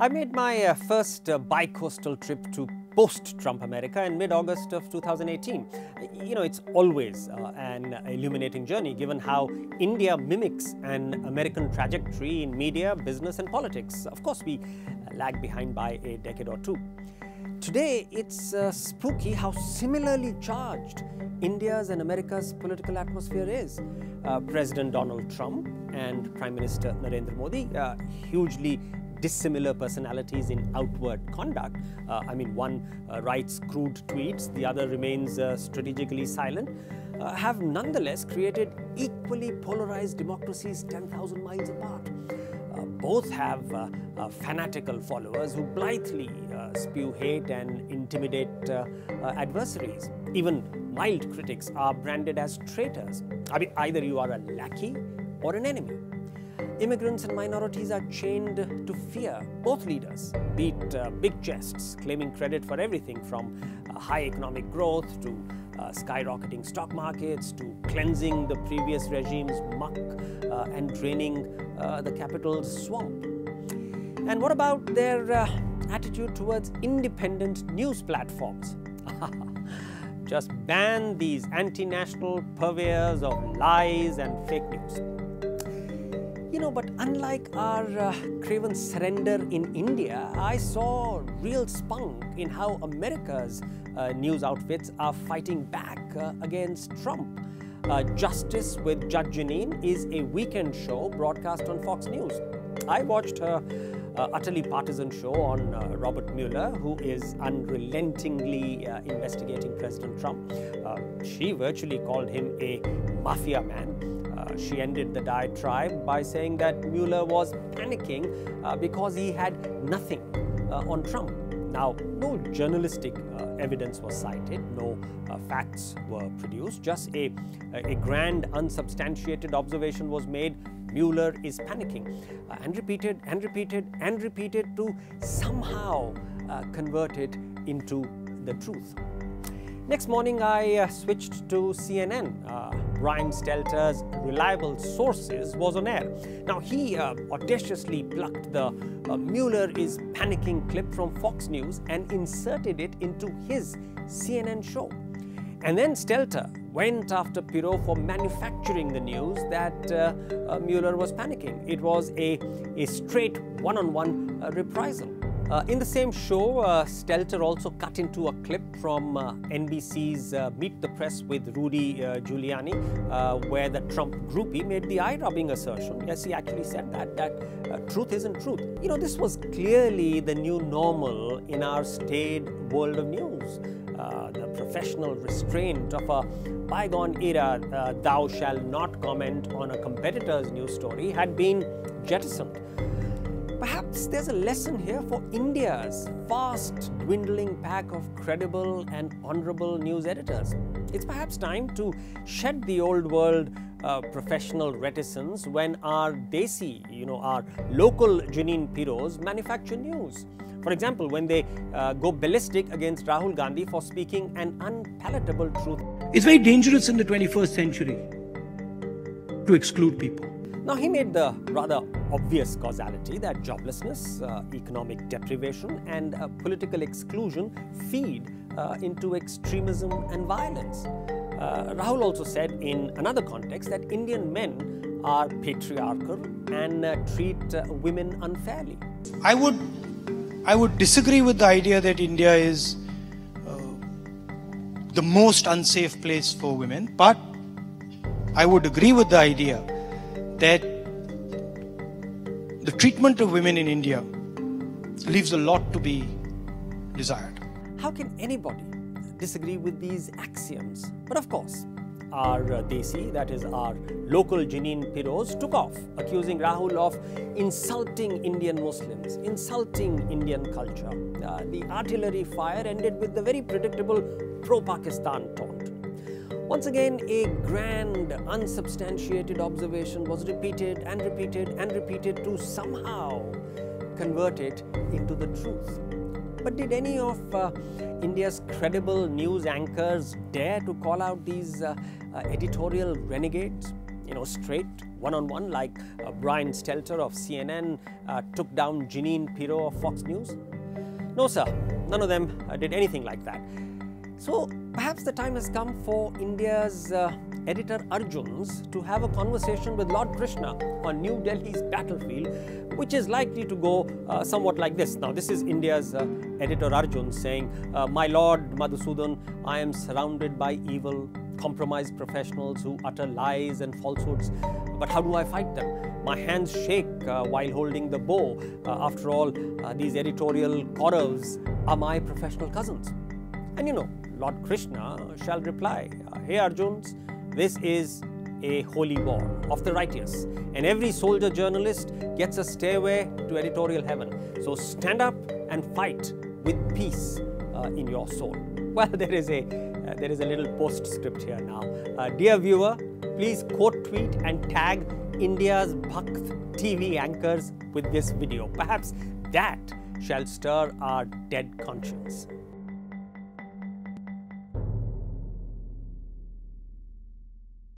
I made my first bi-coastal trip to post-Trump America in mid-August of 2018. You know, it's always an illuminating journey given how India mimics an American trajectory in media, business and politics. Of course, we lag behind by a decade or two. Today, it's spooky how similarly charged India's and America's political atmosphere is. President Donald Trump and Prime Minister Narendra Modi, hugely dissimilar personalities in outward conduct. One writes crude tweets, the other remains strategically silent, have nonetheless created equally polarized democracies 10,000 miles apart. Both have fanatical followers who blithely spew hate and intimidate adversaries. Even mild critics are branded as traitors. Either you are a lackey or an enemy. Immigrants and minorities are chained to fear both leaders, beat big chests, claiming credit for everything from high economic growth to skyrocketing stock markets to cleansing the previous regime's muck and draining the capital's swamp. And what about their attitude towards independent news platforms? Just ban these anti-national purveyors of lies and fake news. You know, but unlike our craven surrender in India, I saw real spunk in how America's news outfits are fighting back against Trump. Justice with Judge Jeanine is a weekend show broadcast on Fox News. I watched her utterly partisan show on Robert Mueller, who is unrelentingly investigating President Trump. She virtually called him a mafia man. She ended the diatribe by saying that Mueller was panicking because he had nothing on Trump. Now, no journalistic evidence was cited, no facts were produced, just a grand unsubstantiated observation was made: Mueller is panicking, and repeated and repeated and repeated to somehow convert it into the truth. Next morning, I switched to CNN. Brian Stelter's Reliable Sources was on air. Now, he audaciously plucked the Mueller is panicking clip from Fox News and inserted it into his CNN show. And then Stelter went after Pirro for manufacturing the news that Mueller was panicking. It was a straight one-on-one reprisal. In the same show, Stelter also cut into a clip from NBC's Meet the Press with Rudy Giuliani, where the Trump groupie made the eye-rubbing assertion. Yes, he actually said that truth isn't truth. You know, this was clearly the new normal in our staid world of news. The professional restraint of a bygone era, thou shalt not comment on a competitor's news story, had been jettisoned. Perhaps there's a lesson here for India's fast dwindling pack of credible and honorable news editors. It's perhaps time to shed the old world professional reticence when our desi, our local Jeanine Pirros manufacture news. For example, when they go ballistic against Rahul Gandhi for speaking an unpalatable truth. It's very dangerous in the 21st century to exclude people. Now, he made the rather obvious causality that joblessness, economic deprivation and political exclusion feed into extremism and violence. Rahul also said in another context that Indian men are patriarchal and treat women unfairly. I would disagree with the idea that India is the most unsafe place for women, but I would agree with the idea that the treatment of women in India leaves a lot to be desired. How can anybody disagree with these axioms? But of course, our desi, that is our local Jeanine Pirros, took off, accusing Rahul of insulting Indian Muslims, insulting Indian culture. The artillery fire ended with the very predictable pro-Pakistan taunt. Once again, a grand, unsubstantiated observation was repeated and repeated and repeated to somehow convert it into the truth. But did any of India's credible news anchors dare to call out these editorial renegades? Straight, one-on-one like Brian Stelter of CNN took down Jeanine Pirro of Fox News? No, sir. None of them did anything like that. So perhaps the time has come for India's editor Arjun's to have a conversation with Lord Krishna on New Delhi's battlefield, which is likely to go somewhat like this. Now, this is India's editor Arjun saying, "My Lord Madhusudan, I am surrounded by evil, compromised professionals who utter lies and falsehoods. But how do I fight them? My hands shake while holding the bow. After all, these editorial Kauravs are my professional cousins." And you know, Lord Krishna shall reply, "Hey Arjuns, this is a holy war of the righteous, and every soldier journalist gets a stairway to editorial heaven. So stand up and fight with peace in your soul." Well, there is a little postscript here now. Dear viewer, please quote, tweet and tag India's Bhakt TV anchors with this video. Perhaps that shall stir our dead conscience.